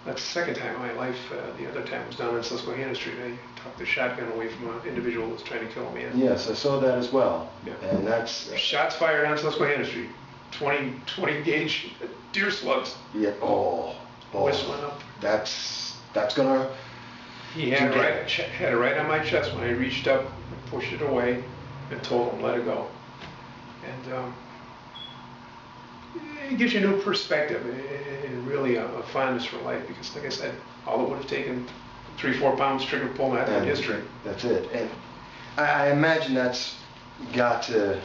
That's the second time in my life. The other time was down on Susquehanna Street. I took the shotgun away from an individual who was trying to kill a man. Yes, I saw that as well. Yeah. And that's... Shots fired on Susquehanna Street. 20 gauge deer slugs. Yeah. Oh. Whistling up. That's gonna... He had it right on my chest when I reached up and pushed it away and told him, let it go. And it gives you a new perspective and really a fondness for life, because like I said, all it would have taken 3-4 pounds trigger pull, not in history. That's it. And I imagine that's got to,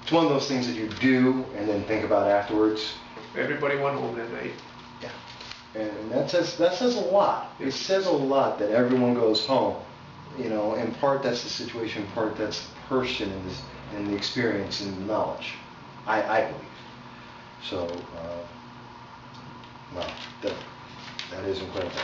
it's one of those things that you do and then think about afterwards. Everybody went home that night. Yeah. And that says a lot. It says a lot that everyone goes home. You know, in part that's the situation, in part that's the person and the experience and the knowledge. I believe. So, wow, that is incredible.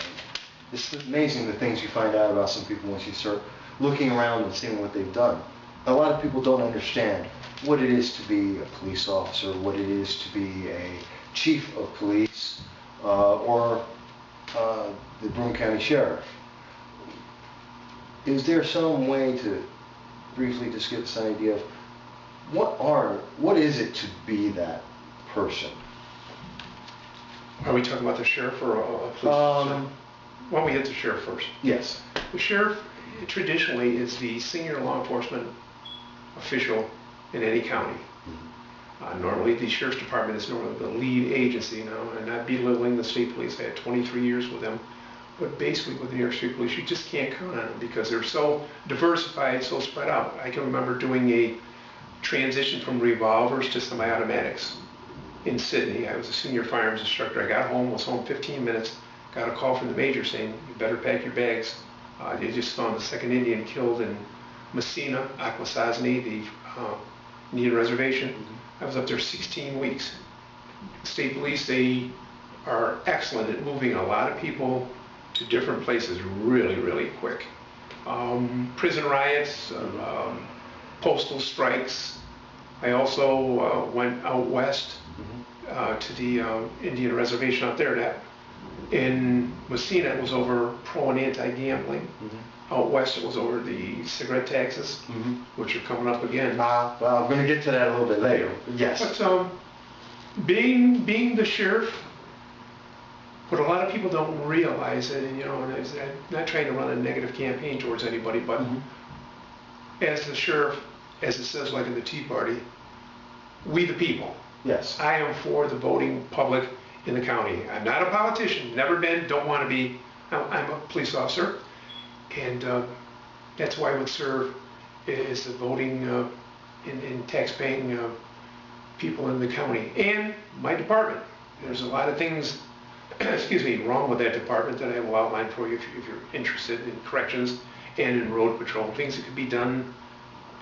It's amazing the things you find out about some people once you start looking around and seeing what they've done. A lot of people don't understand what it is to be a police officer, what it is to be a chief of police, or the Broome County Sheriff. Is there some way to briefly just give us an idea of what is it to be that person? Are we talking about the sheriff or a police officer? Why don't we hit the sheriff first? Yes. The sheriff traditionally is the senior law enforcement official in any county. Normally the sheriff's department is normally the lead agency now, and not belittling the state police. I had 23 years with them. But basically with the New York State Police, you just can't count on them because they're so diversified, so spread out. I can remember doing a transition from revolvers to semi-automatics in Sydney. I was a senior firearms instructor. I got home, was home 15 minutes, got a call from the major saying, you better pack your bags. They just found the second Indian killed in Messina, Akwesasne, the Indian reservation. I was up there 16 weeks. State police, they are excellent at moving a lot of people to different places really, really quick. Prison riots, postal strikes. I also went out west to the Indian reservation out there. In Messina, it was over pro and anti-gambling. Out west, it was over the cigarette taxes, which are coming up again. Well, I'm going to get to that a little bit later. Yes. But being the sheriff, what a lot of people don't realize, and you know, and I'm not trying to run a negative campaign towards anybody, but as the sheriff, as it says like in the Tea Party, we the people. Yes. I am for the voting public in the county. I'm not a politician, never been, don't want to be. I'm a police officer, and that's why I would serve as the voting and tax-paying people in the county and my department. There's a lot of things excuse me, wrong with that department that I will outline for you if you're interested in corrections and in road patrol. Things that could be done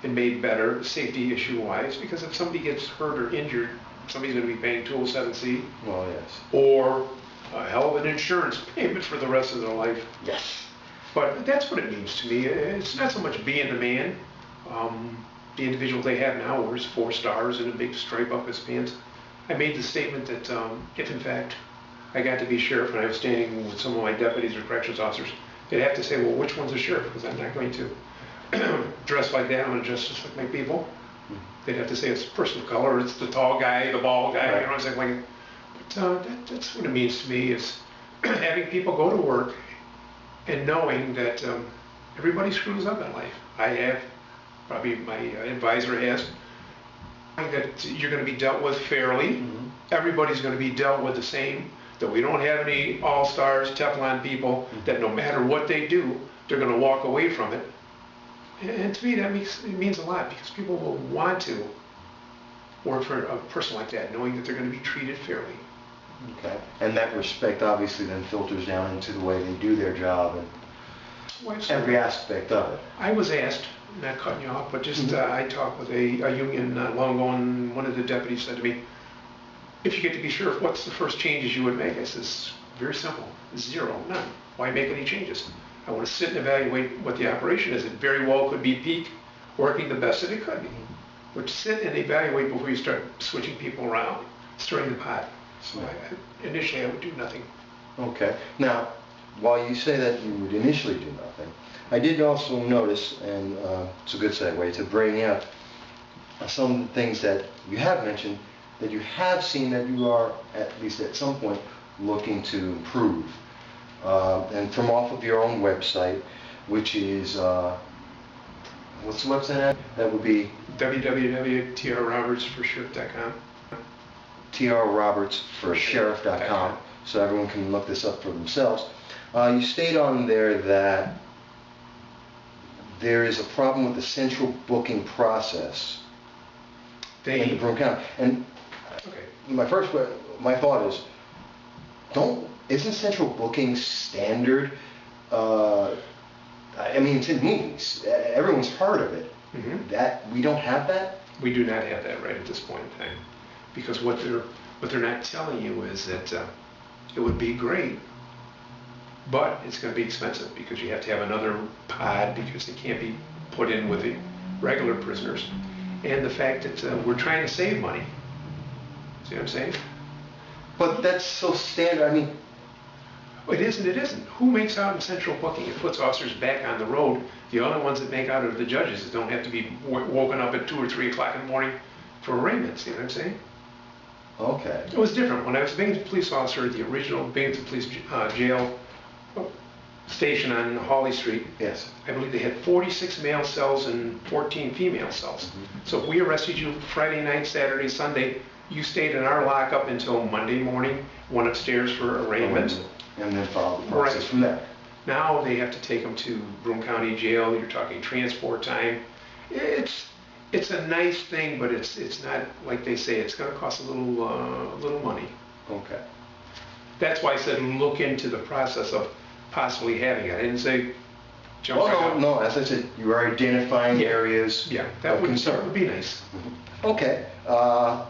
and made better safety issue-wise, because if somebody gets hurt or injured, somebody's going to be paying 207C. Well, yes. Or a hell of an insurance payment for the rest of their life. Yes. But that's what it means to me. It's not so much being the man. The individual they have now wears 4 stars and a big stripe up his pants. I made the statement that if in fact I got to be sheriff and I was standing with some of my deputies or corrections officers, they'd have to say, well, which one's a sheriff? Because I'm not going to dress like that. I'm going to dress just like my people. They'd have to say it's a person of color, it's the tall guy, the bald guy, right. You know what I'm saying? But that's what it means to me, is having people go to work and knowing that everybody screws up in life. I have, probably my advisor has, that you're going to be dealt with fairly. Everybody's going to be dealt with the same, that we don't have any all-stars, Teflon people, that no matter what they do, they're going to walk away from it. And to me, that means a lot, because people will want to work for a person like that, knowing that they're going to be treated fairly. Okay. And that respect obviously then filters down into the way they do their job and every aspect of it. I was asked, not cutting you off, but just I talked with a union not long ago, and one of the deputies said to me, if you get to be sheriff, what's the first changes you would make? I says, very simple, 0, none. Why make any changes? I want to sit and evaluate what the operation is. It very well could be peak, working the best that it could be. But sit and evaluate before you start switching people around, stirring the pot. So initially I would do nothing. Okay. Now, while you say that you would initially do nothing, I did also notice, and it's a good segue to bring up some things that you have mentioned, that you have seen that you are, at least at some point, looking to improve. And from off of your own website, which is, what's the website at? That would be www.trrobertsforsheriff.com. trrobertsforsheriff.com, so everyone can look this up for themselves. You state on there that there is a problem with the central booking process in the Broome County. And my thought is, isn't central booking standard? I mean, it's in movies. Everyone's heard of it. Mm-hmm. That we don't have that. We do not have that right at this point in time, because what they're not telling you is that it would be great, but it's going to be expensive because you have to have another pod because they can't be put in with the regular prisoners, and the fact that we're trying to save money. See what I'm saying? But that's so standard. I mean, it isn't. It isn't. Who makes out in central booking? It puts officers back on the road. The only ones that make out are the judges that don't have to be woken up at 2 or 3 o'clock in the morning for arraignment. See what I'm saying? Okay. It was different. When I was a Binghamton police officer at the original Binghamton Police Jail station on Hawley Street, yes, I believe they had 46 male cells and 14 female cells. Mm-hmm. So if we arrested you Friday night, Saturday, Sunday, you stayed in our lockup until Monday morning, went upstairs for arraignment. And then follow the process from there. Now they have to take them to Broome County Jail. You're talking transport time. It's a nice thing, but it's not like they say. It's going to cost a little money. Okay. That's why I said look into the process of possibly having it. I didn't say jump right out. No. As I said, you are identifying areas that of concern. That would be nice. Mm-hmm. Okay. Well,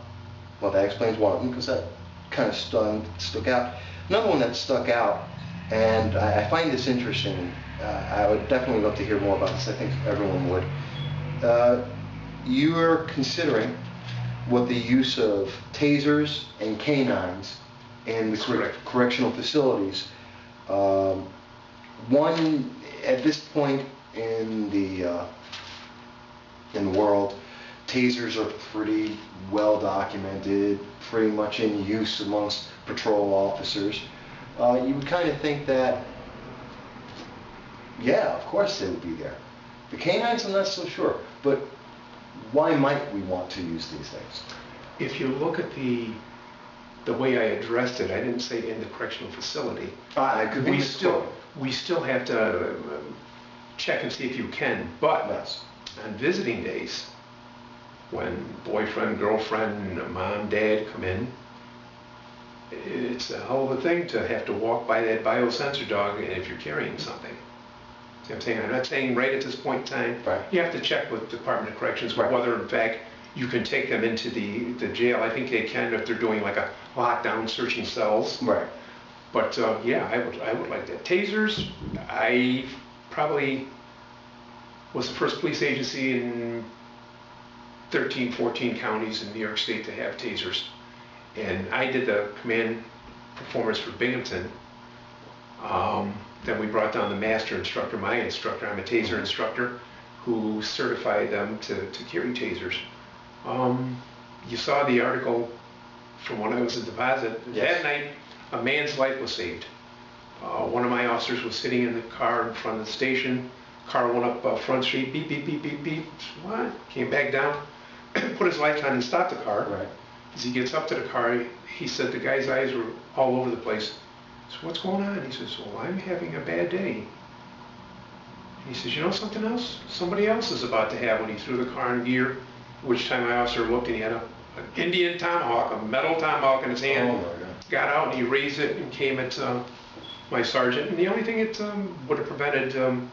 that explains one of them because that kind of stuck out. Another one that stuck out, and I find this interesting. I would definitely love to hear more about this. I think everyone would. You are considering what the use of tasers and K-9s in the correctional facilities. One, at this point in the world, tasers are pretty well documented, pretty much in use amongst patrol officers. You would kind of think that, yeah, of course they would be there. The K-9s, I'm not so sure, but why might we want to use these things? If you look at the way I addressed it, I didn't say in the correctional facility. We still have to check and see if you can, but on visiting days, when boyfriend, girlfriend, mom, dad come in, it's a hell of a thing to have to walk by that biosensor dog if you're carrying something. See what I'm saying? I'm not saying right at this point in time. Right. You have to check with the Department of Corrections whether, in fact, you can take them into the jail. I think they can if they're doing like a lockdown, searching cells. Right. But yeah, I would like that. Tasers, I probably was the first police agency in 13, 14 counties in New York State to have tasers. And I did the command performance for Binghamton. Then we brought down the master instructor, my instructor. I'm a taser instructor who certified them to carry tasers. You saw the article from when I was in deposit. Yes. That night, a man's life was saved. One of my officers was sitting in the car in front of the station. Car went up Front Street, beep, beep, beep, beep, beep. What? Came back down, put his lights on and stopped the car. Right. As he gets up to the car, he said the guy's eyes were all over the place. So what's going on? He says, well, I'm having a bad day. He says, you know something else? Somebody else is about to have when he threw the car in gear, which time my officer looked and he had an Indian tomahawk, a metal tomahawk in his hand. Oh my God. Got out and he raised it and came at my sergeant. And the only thing it would have prevented him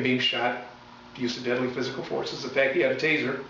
being shot, the use of deadly physical force, is the fact he had a taser